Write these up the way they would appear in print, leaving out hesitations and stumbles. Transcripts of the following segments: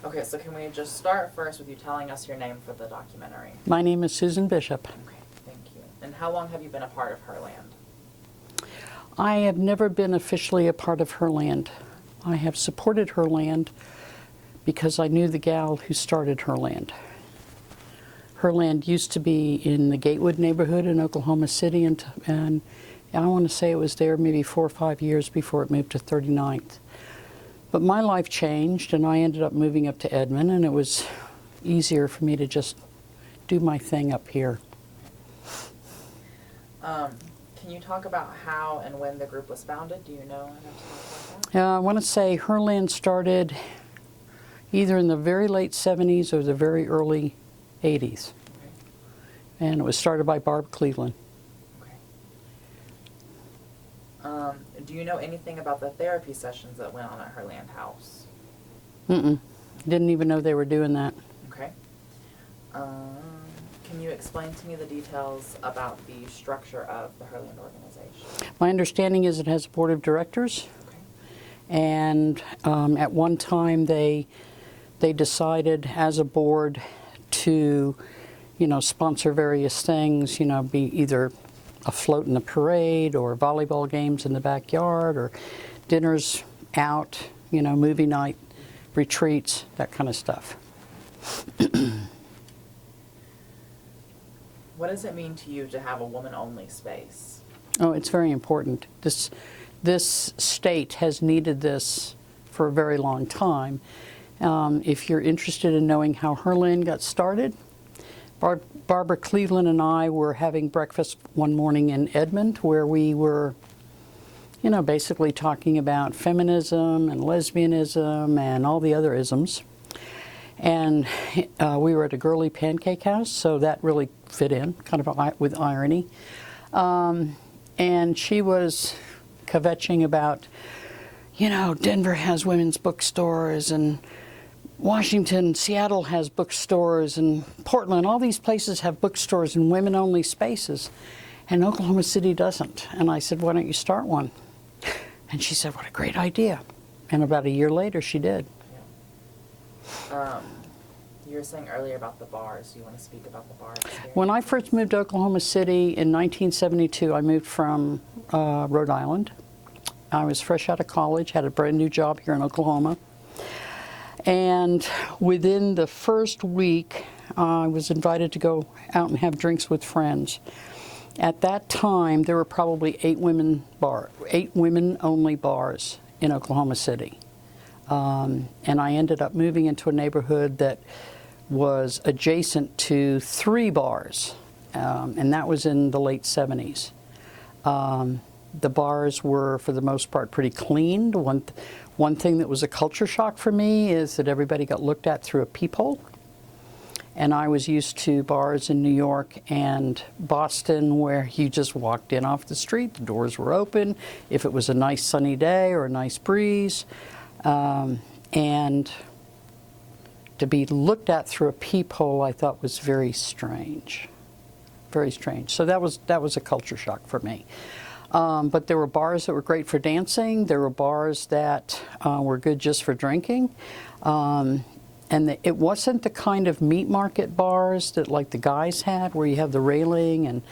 Okay, so can we just start first with you telling us your name for the documentary? My name is Susan Bishop. Okay, thank you. And how long have you been a part of Herland? I have never been officially a part of Herland. I have supported Herland because I knew the gal who started Herland. Herland used to be in the Gatewood neighborhood in Oklahoma City, and I want to say it was there maybe 4 or 5 years before it moved to 39th. But my life changed, and I ended up moving up to Edmond, and it was easier for me to just do my thing up here. Can you talk about how and when the group was founded? Do you know enough to talk about that? I want to say Herland started either in the very late 70s or the very early 80s. Okay. And it was started by Barb Cleveland. Okay. Do you know anything about the therapy sessions that went on at Herland House? Didn't even know they were doing that. Okay. Can you explain to me the details about the structure of the Herland organization? My understanding is it has a board of directors. Okay. And at one time they decided as a board to, sponsor various things, be either a float in the parade or volleyball games in the backyard or dinners out, movie night, retreats, that kind of stuff. What does it mean to you to have a woman-only space? Oh, it's very important. This state has needed this for a very long time. If you're interested in knowing how Herland got started, Barbara Cleveland and I were having breakfast one morning in Edmond where we were, basically talking about feminism and lesbianism and all the other isms. And we were at a girly pancake house, so that really fit in, kind of with irony. And she was kvetching about, Denver has women's bookstores, and Washington, Seattle has bookstores, and Portland, all these places have bookstores and women-only spaces, and Oklahoma City doesn't. And I said, why don't you start one? And she said, what a great idea. And about a year later, she did. You were saying earlier about the bars. Do you want to speak about the bar experience? When I first moved to Oklahoma City in 1972, I moved from Rhode Island. I was fresh out of college, had a brand new job here in Oklahoma. And within the first week, I was invited to go out and have drinks with friends. At that time, there were probably 8 women-only bars in Oklahoma City. And I ended up moving into a neighborhood that was adjacent to 3 bars, and that was in the late 70s. The bars were, for the most part, pretty clean. One thing that was a culture shock for me is that everybody got looked at through a peephole. And I was used to bars in New York and Boston where you just walked in off the street, the doors were open, if it was a nice sunny day or a nice breeze. And to be looked at through a peephole, I thought was very strange. Very strange. So that was a culture shock for me. But there were bars that were great for dancing. There were bars that were good just for drinking. And it wasn't the kind of meat market bars that like the guys had, where you have the railing and,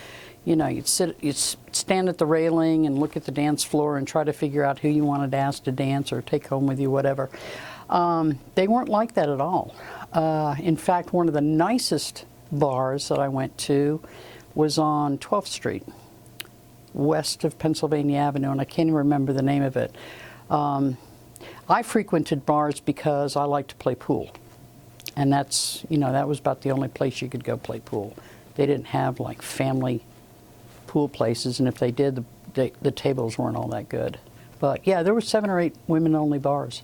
you'd stand at the railing and look at the dance floor and try to figure out who you wanted to ask to dance or take home with you, whatever. They weren't like that at all. In fact, one of the nicest bars that I went to was on 12th Street. West of Pennsylvania Avenue, and I can't even remember the name of it. I frequented bars because I like to play pool. And that's, that was about the only place you could go play pool. They didn't have like family pool places, and if they did, the tables weren't all that good. But yeah, there were 7 or 8 women-only bars.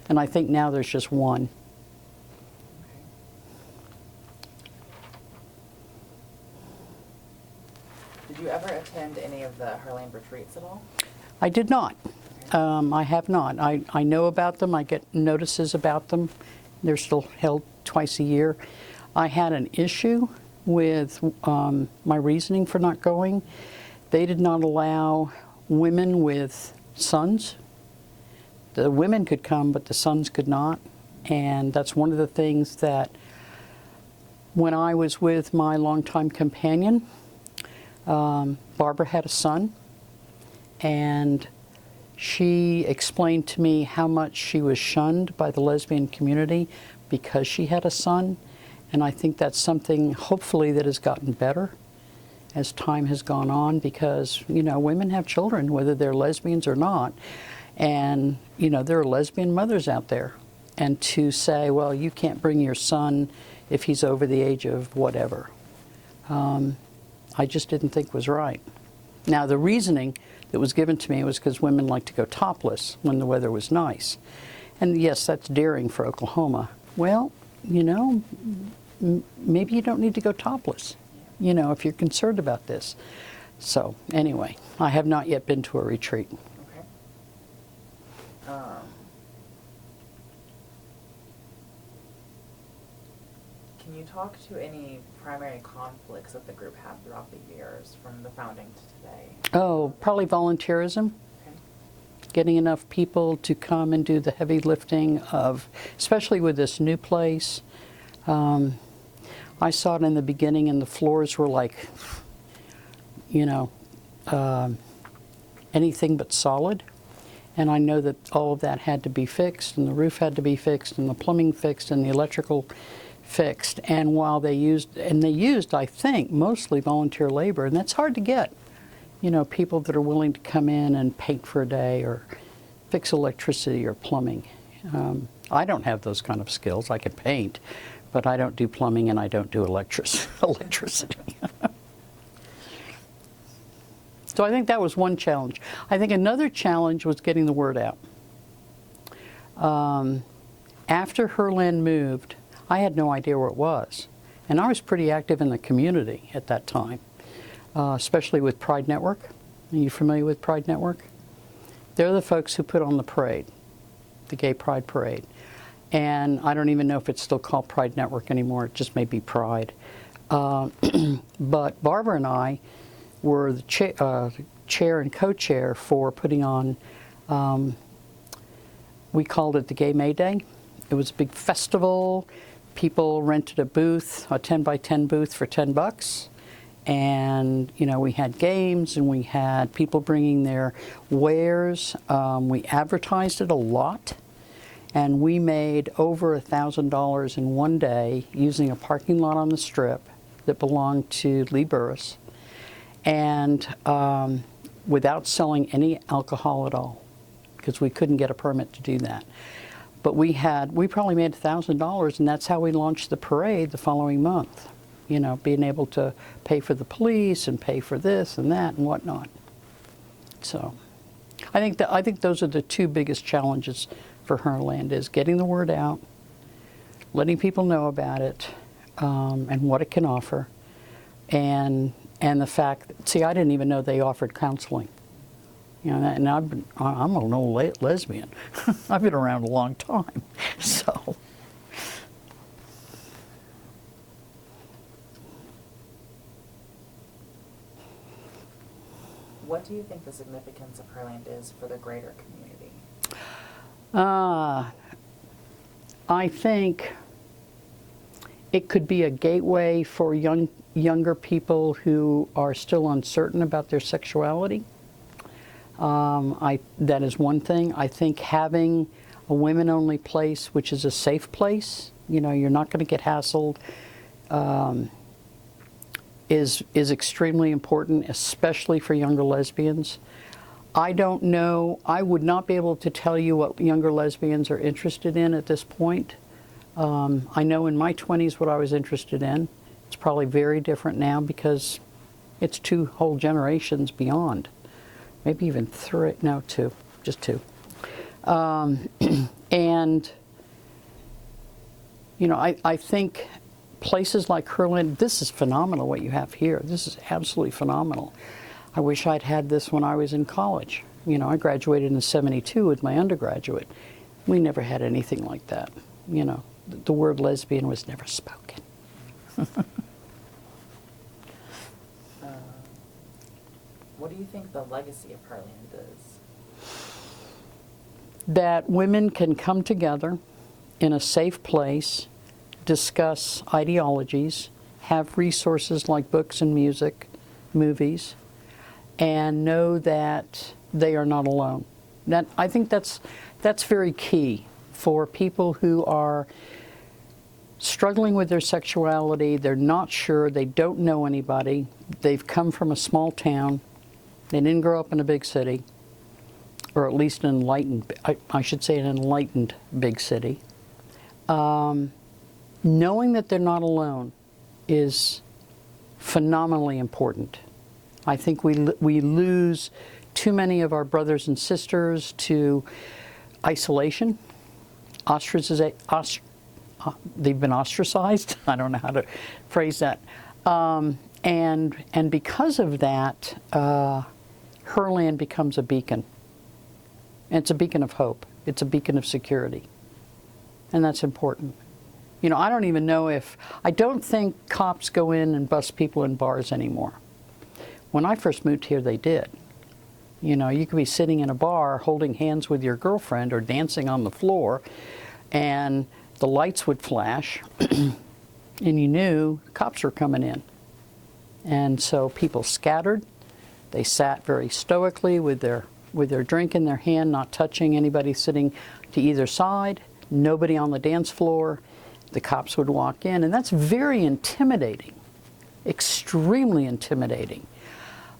And I think now there's just one. Did you ever attend any of the Herland retreats at all? I did not. I have not. I know about them. I get notices about them. They're still held twice a year. I had an issue with my reasoning for not going. They did not allow women with sons. The women could come, but the sons could not. And that's one of the things that when I was with my longtime companion, Barbara had a son, and she explained to me how much she was shunned by the lesbian community because she had a son. And I think that's something, hopefully, that has gotten better as time has gone on, because, you know, women have children, whether they're lesbians or not. And, you know, there are lesbian mothers out there. And to say, well, you can't bring your son if he's over the age of whatever, I just didn't think was right. Now, the reasoning that was given to me was because women like to go topless when the weather was nice. And yes, that's daring for Oklahoma. Well, you know, maybe you don't need to go topless, you know, if you're concerned about this. So anyway, I have not yet been to a retreat. Okay. Can you talk to any primary conflicts that the group had throughout the years from the founding to today? Oh, probably volunteerism. Okay. Getting enough people to come and do the heavy lifting of, especially with this new place. I saw it in the beginning, and the floors were like, you know, anything but solid. And I know that all of that had to be fixed, and the roof had to be fixed, and the plumbing fixed, and the electrical fixed. And while they used, I think, mostly volunteer labor, and that's hard to get. You know, people that are willing to come in and paint for a day or fix electricity or plumbing. I don't have those kind of skills. I can paint, but I don't do plumbing and I don't do electricity. So I think that was one challenge. I think another challenge was getting the word out. After Herland moved, I had no idea where it was. And I was pretty active in the community at that time, especially with Pride Network. Are you familiar with Pride Network? They're the folks who put on the parade, the Gay Pride Parade. And I don't even know if it's still called Pride Network anymore. It just may be Pride. But Barbara and I were the chair and co-chair for putting on, we called it the Gay May Day. It was a big festival. People rented a booth, a 10 by 10 booth for $10. And, you know, we had games and we had people bringing their wares. We advertised it a lot. And we made over $1,000 in one day using a parking lot on the Strip that belonged to Lee Burris, and without selling any alcohol at all, because we couldn't get a permit to do that. But we probably made $1,000, and that's how we launched the parade the following month. You know, being able to pay for the police and pay for this and that and whatnot. So, I think those are the two biggest challenges for Herland, is getting the word out, letting people know about it, and what it can offer, and the fact. See, I didn't even know they offered counseling. You know, and I'm an old lesbian. I've been around a long time, so. What do you think the significance of Herland is for the greater community? I think it could be a gateway for younger people who are still uncertain about their sexuality. That is one thing. I think having a women-only place, which is a safe place, you know, you're not going to get hassled, is extremely important, especially for younger lesbians. I don't know, I would not be able to tell you what younger lesbians are interested in at this point. I know in my 20s what I was interested in. It's probably very different now because it's two whole generations beyond. Maybe even three, no, two, just two. And, you know, I think places like Herland, this is phenomenal what you have here. This is absolutely phenomenal. I wish I'd had this when I was in college. You know, I graduated in '72 with my undergraduate. We never had anything like that. You know, the word lesbian was never spoken. What do you think the legacy of Herland is? That women can come together in a safe place, discuss ideologies, have resources like books and music, movies, and know that they are not alone. I think that's very key for people who are struggling with their sexuality. They're not sure, they don't know anybody, they've come from a small town, they didn't grow up in a big city, or at least an enlightened, I should say an enlightened big city. Knowing that they're not alone is phenomenally important. I think we lose too many of our brothers and sisters to isolation, they've been ostracized. I don't know how to phrase that. And because of that, Herland becomes a beacon. And it's a beacon of hope. It's a beacon of security. And that's important. You know, I don't even know I don't think cops go in and bust people in bars anymore. When I first moved here, they did. You know, you could be sitting in a bar holding hands with your girlfriend or dancing on the floor, and the lights would flash, and you knew cops were coming in. And so people scattered. They sat very stoically with their drink in their hand, not touching anybody sitting to either side, nobody on the dance floor. The cops would walk in, and that's very intimidating, extremely intimidating.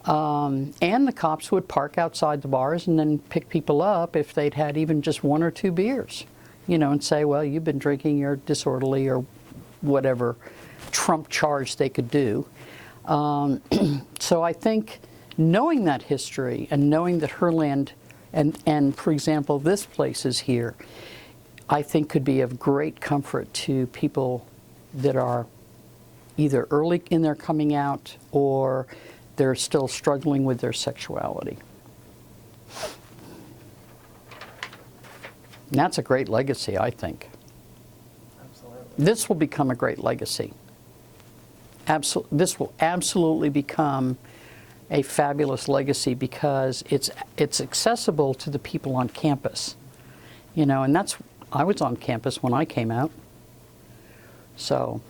And the cops would park outside the bars and then pick people up if they'd had even just 1 or 2 beers, you know, and say, well, you've been drinking, you're disorderly, or whatever trump charge they could do. So I think knowing that history and knowing that Herland and for example, this place is here, I think could be of great comfort to people that are either early in their coming out or they're still struggling with their sexuality. And that's a great legacy, I think. Absolutely. This will become a great legacy. This will absolutely become a fabulous legacy because it's accessible to the people on campus. You know, and I was on campus when I came out. So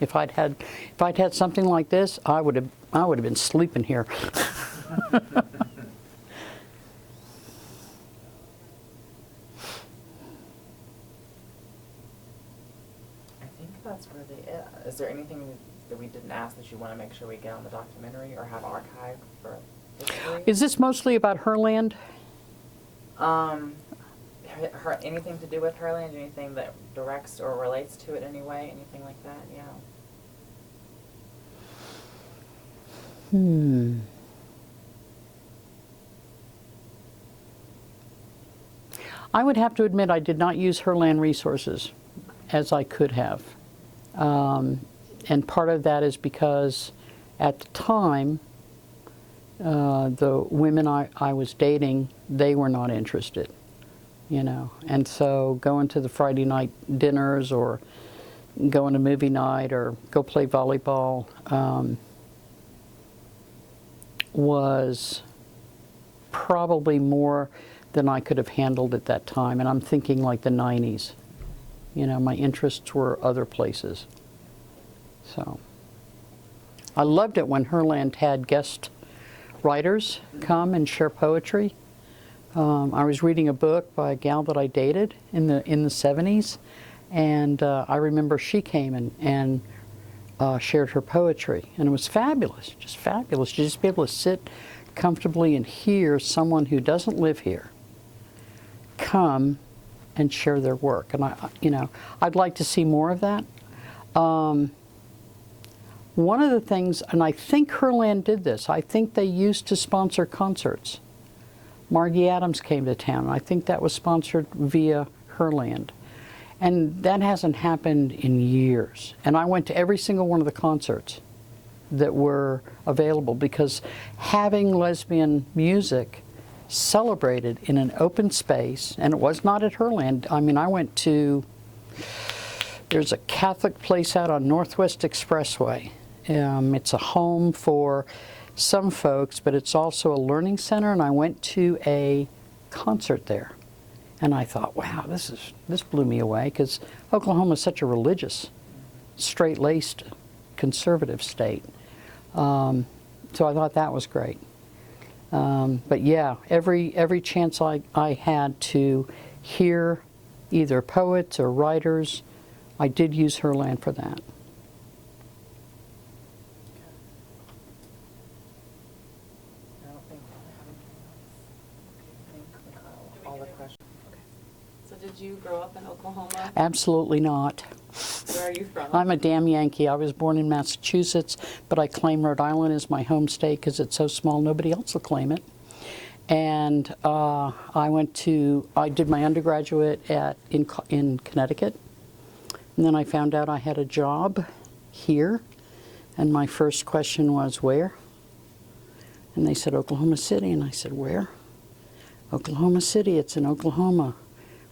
if I'd had something like this, I would have been sleeping here. I think that's really it. Is there anything that we didn't ask that you want to make sure we get on the documentary or have archived for history? Is this mostly about Herland? Anything to do with Herland? Anything that directs or relates to it in any way? Anything like that? Yeah. I would have to admit I did not use Herland resources as I could have. And part of that is because at the time, the women I was dating, they were not interested, you know. And so going to the Friday night dinners or going to movie night or go play volleyball was probably more than I could have handled at that time. And I'm thinking like the 90s. You know, my interests were other places. So I loved it when Herland had guest writers come and share poetry. I was reading a book by a gal that I dated in the 70s, and I remember she came and shared her poetry, and it was fabulous, just fabulous. To just be able to sit comfortably and hear someone who doesn't live here come and share their work, and I'd like to see more of that. One of the things, and I think Herland did this, I think they used to sponsor concerts. Margie Adams came to town, and I think that was sponsored via Herland. And that hasn't happened in years. And I went to every single one of the concerts that were available because having lesbian music celebrated in an open space, and it was not at Herland. I mean, I went to, there's a Catholic place out on Northwest Expressway. It's a home for some folks, but it's also a learning center, and I went to a concert there. And I thought, wow, this blew me away, because Oklahoma is such a religious, straight-laced, conservative state. So I thought that was great. But yeah, every chance I had to hear either poets or writers, I did use Herland for that. I don't think I have anything else. I think we got all the questions. Okay. So did you grow up in Oklahoma? Absolutely not. Where are you from? I'm a damn Yankee. I was born in Massachusetts, but I claim Rhode Island as my home state because it's so small nobody else will claim it. And I did my undergraduate in Connecticut, and then I found out I had a job here, and my first question was, where? And they said, Oklahoma City, and I said, where? Oklahoma City, it's in Oklahoma.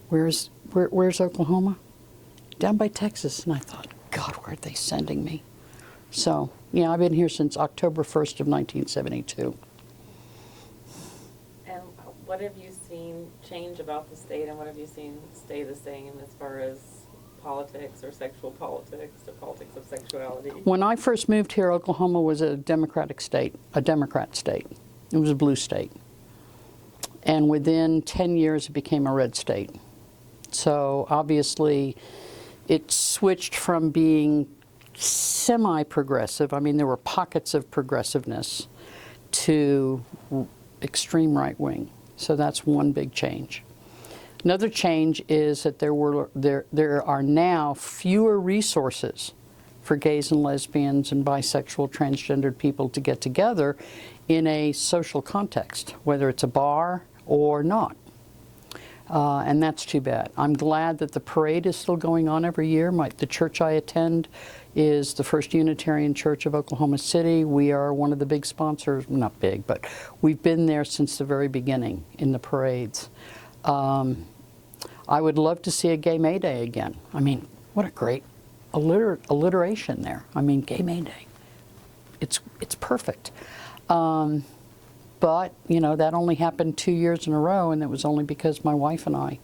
Where's Oklahoma? Down by Texas. And I thought, God, where are they sending me? So, yeah, I've been here since October 1st of 1972. And what have you seen change about the state, and what have you seen stay the same as far as politics or sexual politics or politics of sexuality? When I first moved here, Oklahoma was a Democratic state, a Democrat state. It was a blue state. And within 10 years, it became a red state. So obviously, it switched from being semi-progressive, I mean, there were pockets of progressiveness, to extreme right-wing. So that's one big change. Another change is that there are now fewer resources for gays and lesbians and bisexual, transgendered people to get together in a social context, whether it's a bar or not. And that's too bad. I'm glad that the parade is still going on every year. The church I attend is the First Unitarian Church of Oklahoma City. We are one of the big sponsors, not big, but we've been there since the very beginning in the parades. I would love to see a Gay May Day again. I mean, what a great alliteration there. I mean, Gay May Day. It's perfect. But, you know, that only happened 2 years in a row, and it was only because my wife and I. You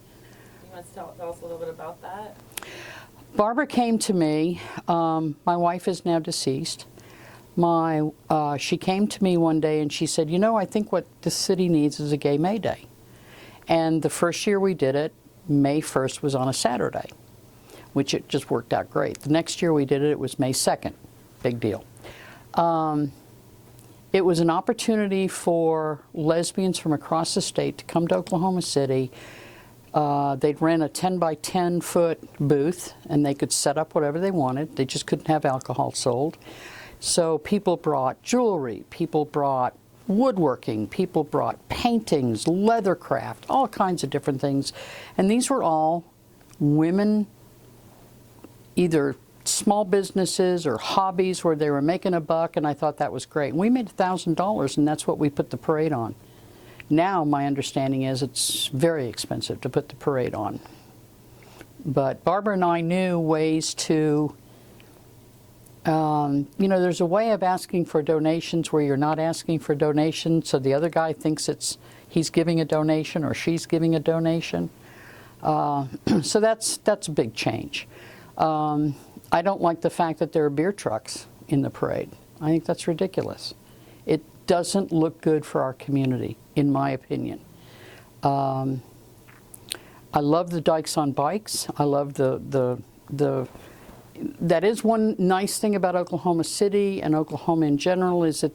want to tell us a little bit about that? Barbara came to me. My wife is now deceased. She came to me one day and she said, you know, I think what the city needs is a Gay May Day. And the first year we did it, May 1st was on a Saturday, which it just worked out great. The next year we did it, it was May 2nd. Big deal. It was an opportunity for lesbians from across the state to come to Oklahoma City. They'd rent a 10 by 10 foot booth and they could set up whatever they wanted. They just couldn't have alcohol sold. So people brought jewelry, people brought woodworking, people brought paintings, leathercraft, all kinds of different things. And these were all women, either small businesses or hobbies where they were making a buck, and I thought that was great. And we made $1,000, and that's what we put the parade on. Now my understanding is it's very expensive to put the parade on. But Barbara and I knew ways to, you know, there's a way of asking for donations where you're not asking for donations, so the other guy thinks he's giving a donation or she's giving a donation. So that's a big change. I don't like the fact that there are beer trucks in the parade. I think that's ridiculous. It doesn't look good for our community, in my opinion. I love the Dykes on Bikes. I love that is one nice thing about Oklahoma City and Oklahoma in general, is that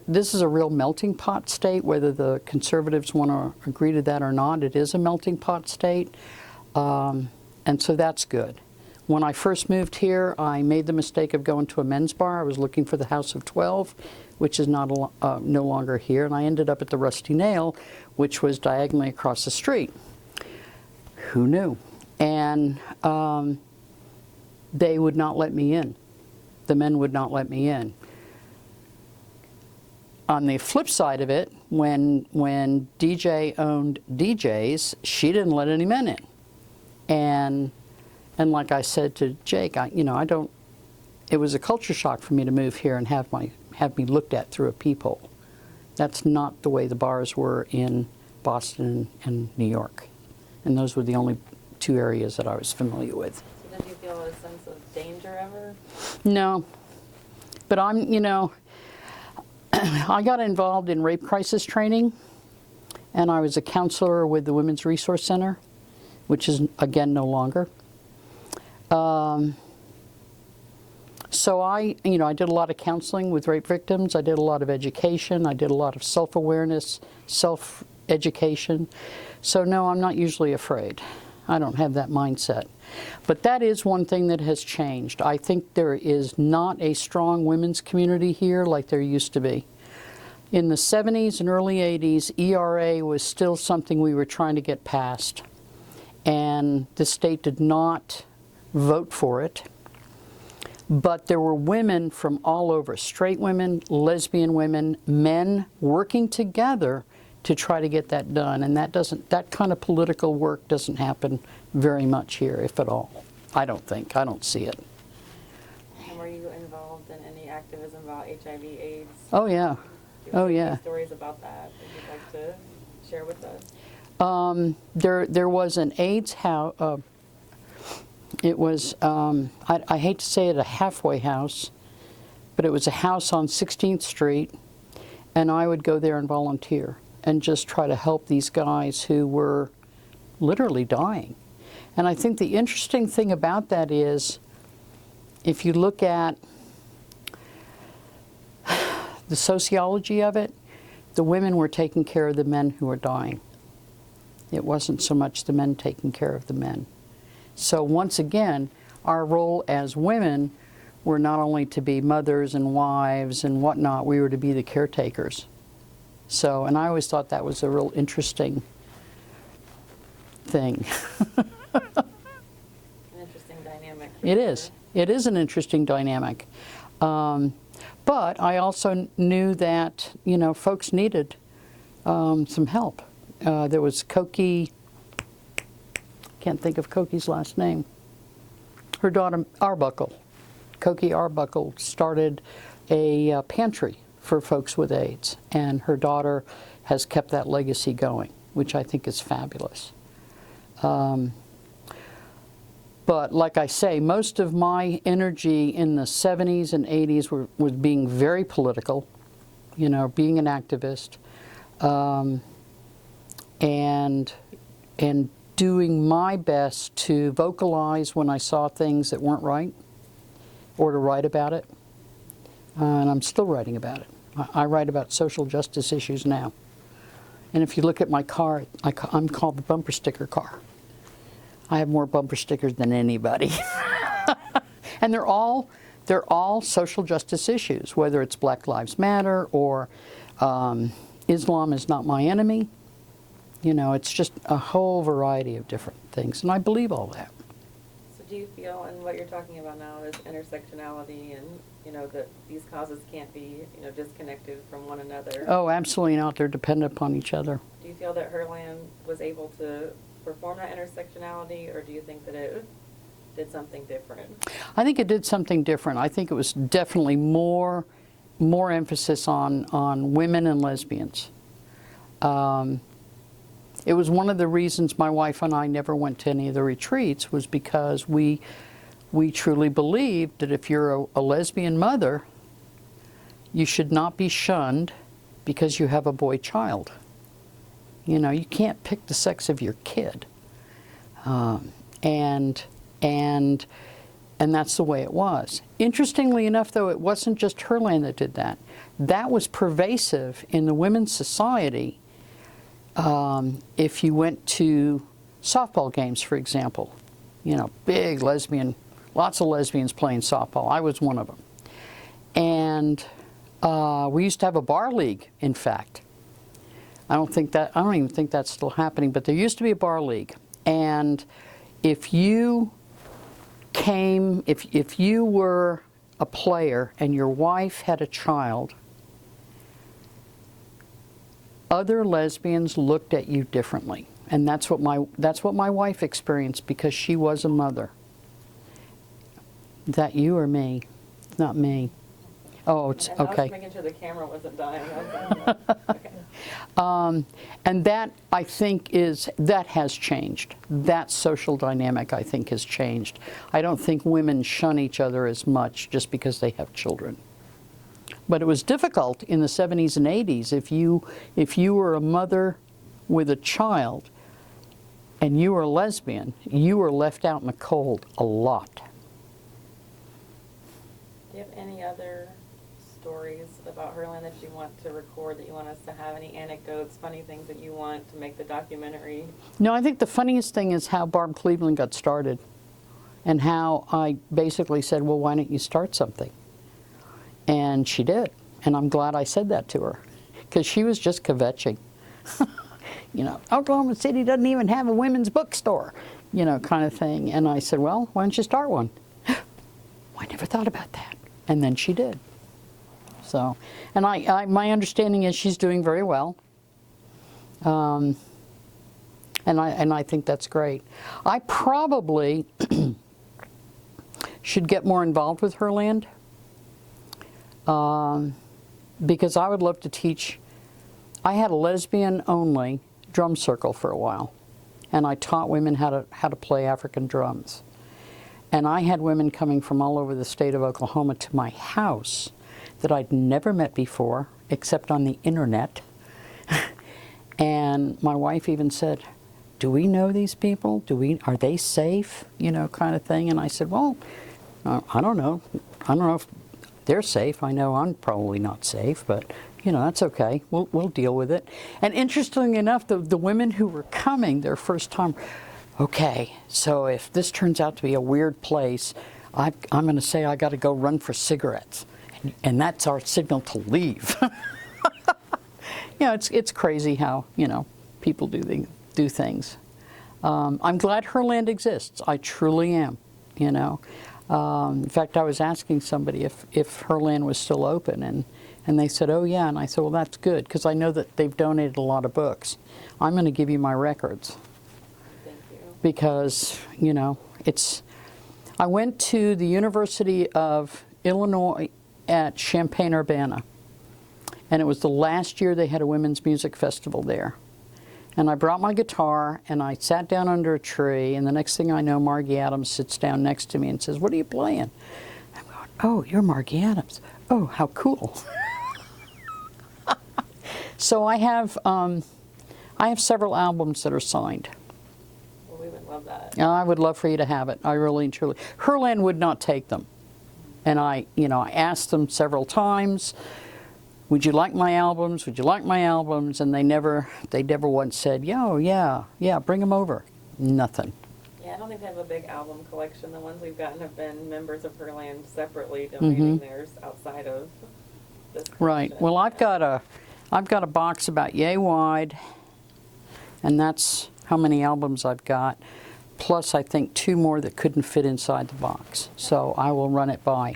this is a real melting pot state, whether the conservatives want to agree to that or not. It is a melting pot state, and so that's good. When I first moved here, I made the mistake of going to a men's bar. I was looking for the House of 12, which is no longer here, and I ended up at the Rusty Nail, which was diagonally across the street. Who knew? And they would not let me in. The men would not let me in. On the flip side of it, when DJ owned DJs, she didn't let any men in. And like I said to Jake, it was a culture shock for me to move here and have me looked at through a peephole. That's not the way the bars were in Boston and New York. And those were the only two areas that I was familiar with. So did you feel a sense of danger ever? No, but I got involved in rape crisis training, and I was a counselor with the Women's Resource Center, which is, again, no longer. So I did a lot of counseling with rape victims. I did a lot of education. I did a lot of self-awareness, self-education. So no, I'm not usually afraid. I don't have that mindset. But that is one thing that has changed. I think there is not a strong women's community here like there used to be. In the 70s and early 80s, ERA was still something we were trying to get passed. And the state did not vote for it. But there were women from all over, straight women, lesbian women, men, working together to try to get that done. And that kind of political work doesn't happen very much here, if at all. I don't think. I don't see it. And were you involved in any activism about HIV/AIDS? Oh, yeah. Do you have yeah. any stories about that you'd like to share with us? There was an AIDS house. It was, I hate to say it, a halfway house, but it was a house on 16th Street, and I would go there and volunteer and just try to help these guys who were literally dying. And I think the interesting thing about that is, if you look at the sociology of it, the women were taking care of the men who were dying. It wasn't so much the men taking care of the men. So once again, our role as women were not only to be mothers and wives and whatnot, we were to be the caretakers. So, and I always thought that was a real interesting thing. An interesting dynamic. It is. It is an interesting dynamic. But I also knew that, folks needed some help. There was Koki, can't think of Koki's last name. Her daughter, Arbuckle. Koki Arbuckle started a pantry for folks with AIDS, and her daughter has kept that legacy going, which I think is fabulous. But like I say, most of my energy in the 70s and 80s was being very political, being an activist, and doing my best to vocalize when I saw things that weren't right, or to write about it. And I'm still writing about it. I write about social justice issues now. And if you look at my car, I'm called the bumper sticker car. I have more bumper stickers than anybody. And they're all social justice issues, whether it's Black Lives Matter or Islam is not my enemy. It's just a whole variety of different things, and I believe all that. So do you feel, and what you're talking about now is intersectionality, and that these causes can't be disconnected from one another? Oh, absolutely not. They're dependent upon each other. Do you feel that Herland was able to perform that intersectionality, or do you think that it did something different? I think it did something different. I think it was definitely more emphasis on women and lesbians. It was one of the reasons my wife and I never went to any of the retreats, was because we truly believed that if you're a lesbian mother, you should not be shunned because you have a boy child. You can't pick the sex of your kid. And that's the way it was. Interestingly enough, though, it wasn't just Herland that did that. That was pervasive in the women's society. If you went to softball games, for example, big lesbian, lots of lesbians playing softball. I was one of them. And we used to have a bar league, in fact. I don't even think that's still happening, but there used to be a bar league. And if you were a player and your wife had a child, other lesbians looked at you differently. And that's what my wife experienced, because she was a mother. Is that you or me? It's not me. Oh, it's okay. I was making sure the camera wasn't dying. Okay. And that, I think, that has changed. That social dynamic, I think, has changed. I don't think women shun each other as much just because they have children. But it was difficult in the 70s and 80s. If you were a mother with a child and you were a lesbian, you were left out in the cold a lot. Do you have any other stories about Herland that you want to record, that you want us to have? Any anecdotes, funny things that you want to make the documentary? No, I think the funniest thing is how Barb Cleveland got started and how I basically said, well, why don't you start something? And she did. And I'm glad I said that to her, because she was just kvetching. You know, Oklahoma City doesn't even have a women's bookstore, you know, kind of thing. And I said, well, why don't you start one? I never thought about that. And then she did. So, and my understanding is she's doing very well. And I think that's great. I probably should get more involved with Herland, because I would love to teach. I had a lesbian only drum circle for a while, and I taught women how to play African drums. And I had women coming from all over the state of Oklahoma to my house that I'd never met before, except on the internet. And my wife even said, do we know these people? Are they safe? You know, kind of thing. And I said, well, I don't know. I don't know if they're safe. I know I'm probably not safe, but you know, that's okay. We'll deal with it. And interestingly enough, the women who were coming their first time, okay, so if this turns out to be a weird place, I'm going to say I got to go run for cigarettes. And that's our signal to leave. You know, it's crazy how, you know, people do things. I'm glad Herland exists. I truly am, you know. In fact, I was asking somebody if Herland was still open, and they said, oh yeah. And I said, well, that's good, because I know that they've donated a lot of books. I'm going to give you my records. Thank you. Because, you know, I went to the University of Illinois at Champaign-Urbana, and it was the last year they had a women's music festival there. And I brought my guitar, and I sat down under a tree, and the next thing I know, Margie Adams sits down next to me and says, what are you playing? I'm going, oh, you're Margie Adams. Oh, how cool. So I have several albums that are signed. Well, we would love that. I would love for you to have it. I really and truly. Herland would not take them. And I asked them several times, would you like my albums? Would you like my albums? And they never once said, yeah, bring them over. Nothing. Yeah, I don't think they have a big album collection. The ones we've gotten have been members of Herland separately donating theirs outside of this collection. Right. Well, I've got a box about yay wide, and that's how many albums I've got. Plus, I think 2 more that couldn't fit inside the box. So I will run it by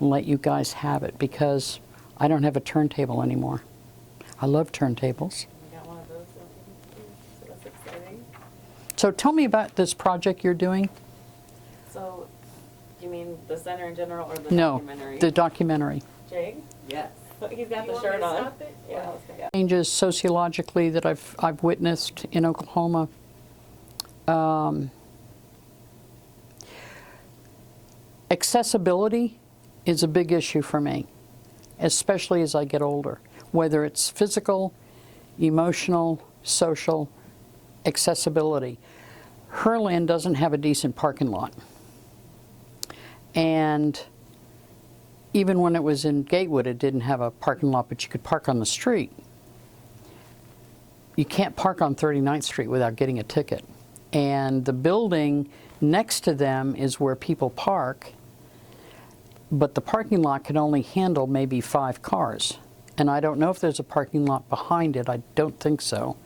and let you guys have it, because I don't have a turntable anymore. I love turntables. We got one of those, so that's exciting. So tell me about this project you're doing. So, you mean the center in general, or the No, documentary? the documentary. Jake? Yes. He's got You the want shirt me to on. stop it? Yeah, let's go. Changes sociologically that I've witnessed in Oklahoma. Accessibility is a big issue for me, especially as I get older. Whether it's physical, emotional, social, accessibility. Herland doesn't have a decent parking lot. And even when it was in Gatewood, it didn't have a parking lot, but you could park on the street. You can't park on 39th Street without getting a ticket. And the building next to them is where people park, but the parking lot can only handle maybe 5 cars. And I don't know if there's a parking lot behind it. I don't think so.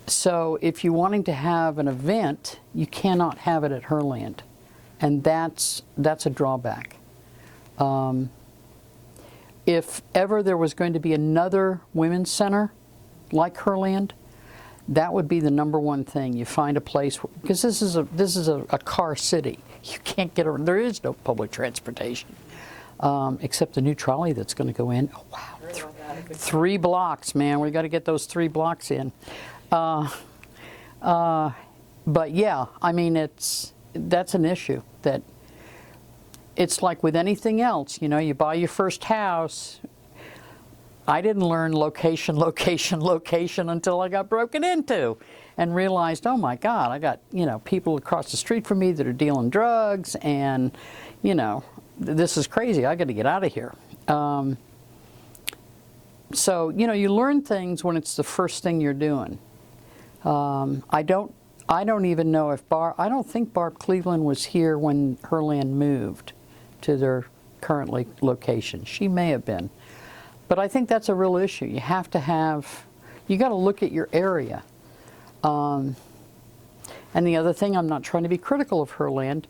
So if you're wanting to have an event, you cannot have it at Herland. And that's a drawback. If ever there was going to be another women's center like Herland, that would be the #1 thing. You find a place, because this is a car city. You can't get around. There is no public transportation, except the new trolley that's going to go in. Oh wow, 3 blocks, man. We got to get those 3 blocks in. But yeah, I mean, that's an issue. That it's like with anything else, you know, you buy your first house. I didn't learn location, location, location until I got broken into and realized, oh my God, I got, you know, people across the street from me that are dealing drugs and, you know, this is crazy. I got to get out of here. So, you know, you learn things when it's the first thing you're doing. I don't even know if I don't think Barb Cleveland was here when Herland moved to their current location. She may have been. But I think that's a real issue. You have to have, you got to look at your area. And the other thing, I'm not trying to be critical of Herland,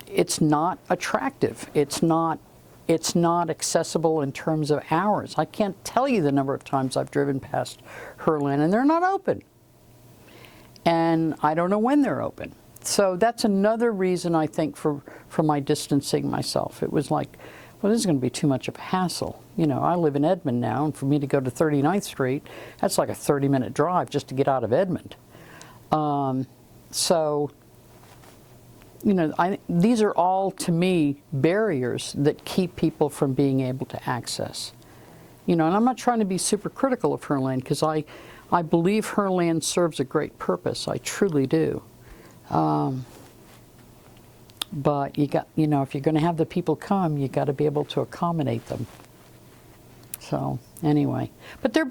it's not attractive. It's not accessible in terms of hours. I can't tell you the number of times I've driven past Herland and they're not open. And I don't know when they're open. So that's another reason, I think, for my distancing myself. It was like, well, this is going to be too much of a hassle. You know, I live in Edmond now, and for me to go to 39th Street, that's like a 30-minute drive just to get out of Edmond. So, you know, these are all, to me, barriers that keep people from being able to access. You know, and I'm not trying to be super critical of Herland, because I believe Herland serves a great purpose. I truly do. But you know, if you're going to have the people come, you got to be able to accommodate them. So anyway, but there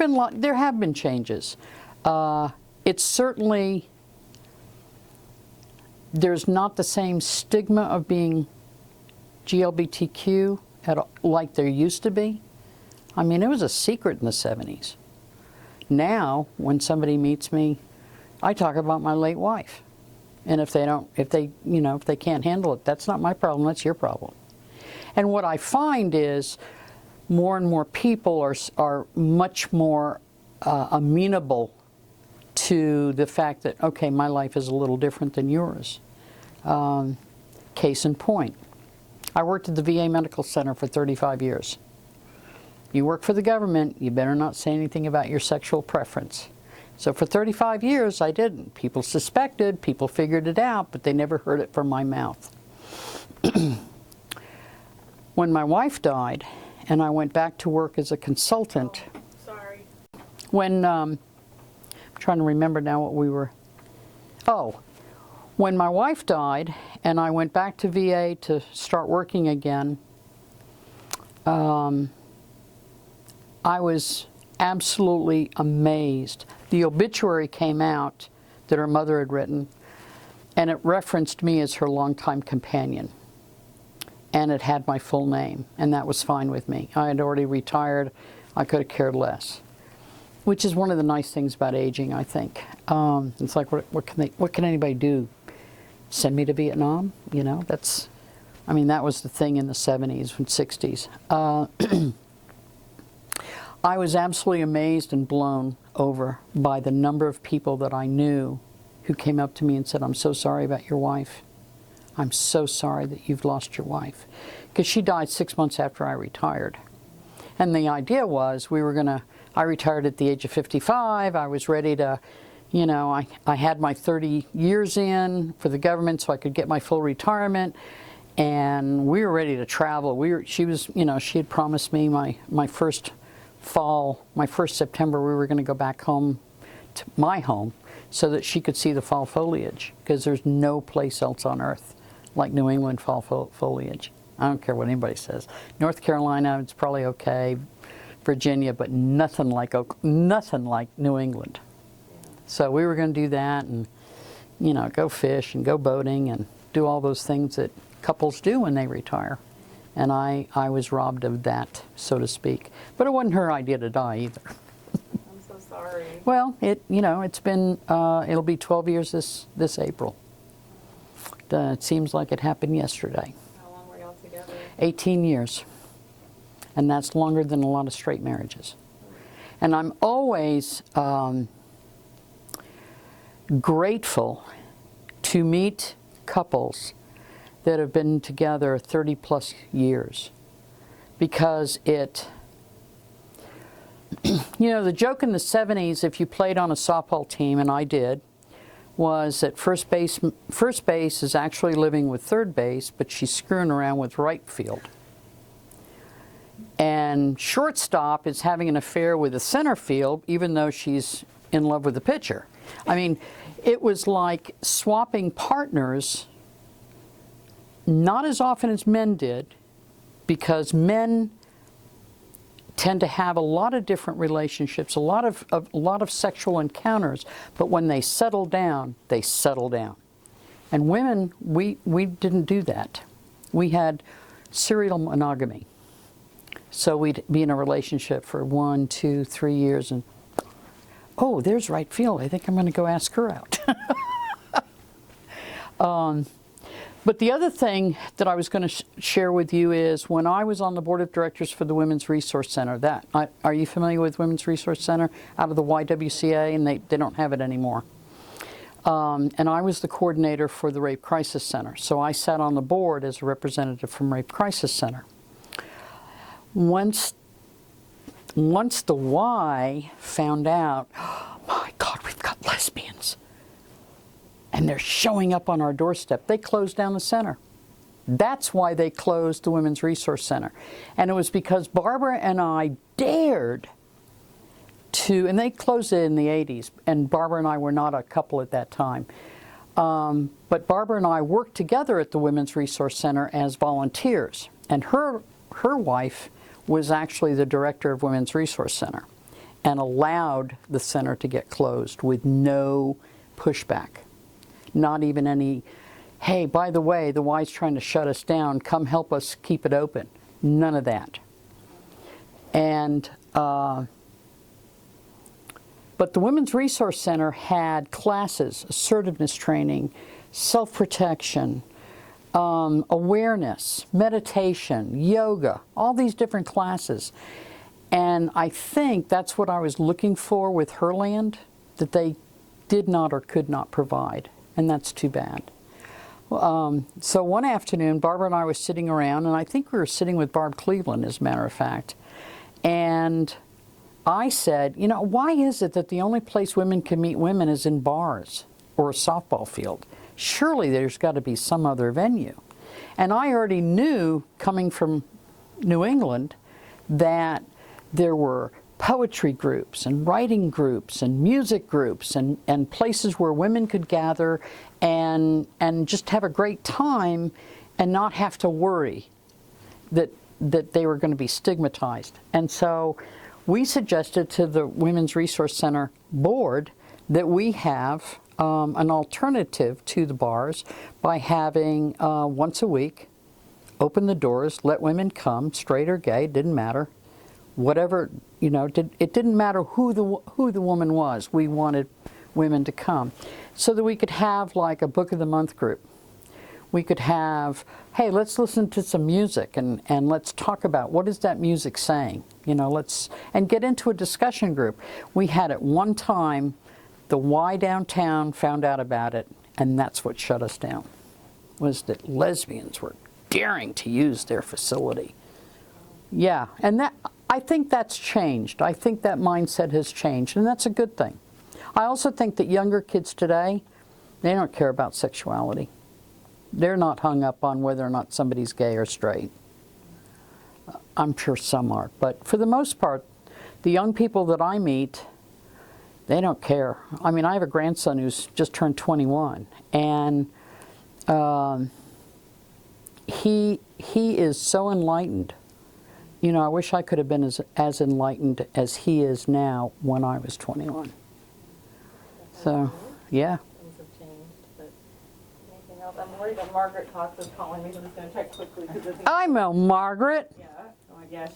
have been changes. It's certainly, there's not the same stigma of being GLBTQ like there used to be. I mean, it was a secret in the 70s. Now, when somebody meets me, I talk about my late wife. And if they can't handle it, that's not my problem, that's your problem. And what I find is more and more people are much more amenable to the fact that, okay, my life is a little different than yours. Case in point, I worked at the VA Medical Center for 35 years. You work for the government, you better not say anything about your sexual preference. So for 35 years, I didn't. People suspected, people figured it out, but they never heard it from my mouth. When my wife died, and I went back to work as a consultant, when, I'm trying to remember now what we were, when my wife died, and I went back to VA to start working again, I was absolutely amazed. The obituary came out that her mother had written, and it referenced me as her longtime companion. And it had my full name, and that was fine with me. I had already retired. I could have cared less, which is one of the nice things about aging, I think. It's like, what can anybody do? Send me to Vietnam? You know, that was the thing in the 70s and 60s. I was absolutely amazed and blown over by the number of people that I knew who came up to me and said, I'm so sorry about your wife. I'm so sorry that you've lost your wife. Because she died 6 months after I retired. And the idea was I retired at the age of 55. I was ready to, you know, I had my 30 years in for the government so I could get my full retirement. And we were ready to travel. She had promised me my first September, we were going to go back home to my home so that she could see the fall foliage, because there's no place else on earth like New England fall foliage. I don't care what anybody says. North Carolina, it's probably okay, Virginia, but nothing like New England. So we were going to do that and, you know, go fish and go boating and do all those things that couples do when they retire. And I was robbed of that, so to speak. But it wasn't her idea to die either. I'm so sorry. Well, it's been, it'll be 12 years this April. It seems like it happened yesterday. How long were y'all together? 18 years. And that's longer than a lot of straight marriages. And I'm always grateful to meet couples that have been together 30 plus years, because You know, the joke in the 70s, if you played on a softball team, and I did, was that first base is actually living with third base, but she's screwing around with right field. And shortstop is having an affair with the center field, even though she's in love with the pitcher. I mean, it was like swapping partners, not as often as men did, because men tend to have a lot of different relationships, a lot of sexual encounters, but when they settle down, they settle down. And women, we didn't do that. We had serial monogamy. So we'd be in a relationship for 1, 2, 3 years, and oh, there's right field. I think I'm going to go ask her out. But the other thing that I was going to share with you is when I was on the board of directors for the Women's Resource Center, are you familiar with Women's Resource Center out of the YWCA? And they don't have it anymore. And I was the coordinator for the Rape Crisis Center. So I sat on the board as a representative from Rape Crisis Center. Once the Y found out, oh my God, we've got lesbians, and they're showing up on our doorstep, they closed down the center. That's why they closed the Women's Resource Center. And it was because Barbara and I dared to, and they closed it in the 80s, and Barbara and I were not a couple at that time. But Barbara and I worked together at the Women's Resource Center as volunteers. And her wife was actually the director of Women's Resource Center and allowed the center to get closed with no pushback. Not even any, hey, by the way, the Y's trying to shut us down, come help us keep it open. None of that. And, but the Women's Resource Center had classes, assertiveness training, self-protection, awareness, meditation, yoga, all these different classes. And I think that's what I was looking for with Herland, that they did not or could not provide. And that's too bad. So one afternoon, Barbara and I were sitting around, and I think we were sitting with Barb Cleveland, as a matter of fact. And I said, you know, why is it that the only place women can meet women is in bars or a softball field? Surely there's got to be some other venue. And I already knew, coming from New England, that there were poetry groups and writing groups and music groups and places where women could gather and just have a great time and not have to worry that they were going to be stigmatized. And so we suggested to the Women's Resource Center board that we have an alternative to the bars by having once a week, open the doors, let women come, straight or gay, didn't matter. Whatever, you know, it didn't matter who the woman was. We wanted women to come so that we could have like a book of the month group. We could have, hey, let's listen to some music and let's talk about what is that music saying, you know, and get into a discussion group. We had at one time, the Y downtown found out about it, and that's what shut us down, was that lesbians were daring to use their facility. Yeah, and I think that's changed. I think that mindset has changed, and that's a good thing. I also think that younger kids today, they don't care about sexuality. They're not hung up on whether or not somebody's gay or straight. I'm sure some are, but for the most part, the young people that I meet, they don't care. I mean, I have a grandson who's just turned 21, and he is so enlightened. You know, I wish I could have been as enlightened as he is now when I was 21. So, yeah. Things have changed, but anything else? I'm worried that Margaret Cox is calling me, so I'm just going to check quickly. I know Margaret. Yeah, oh, yeah,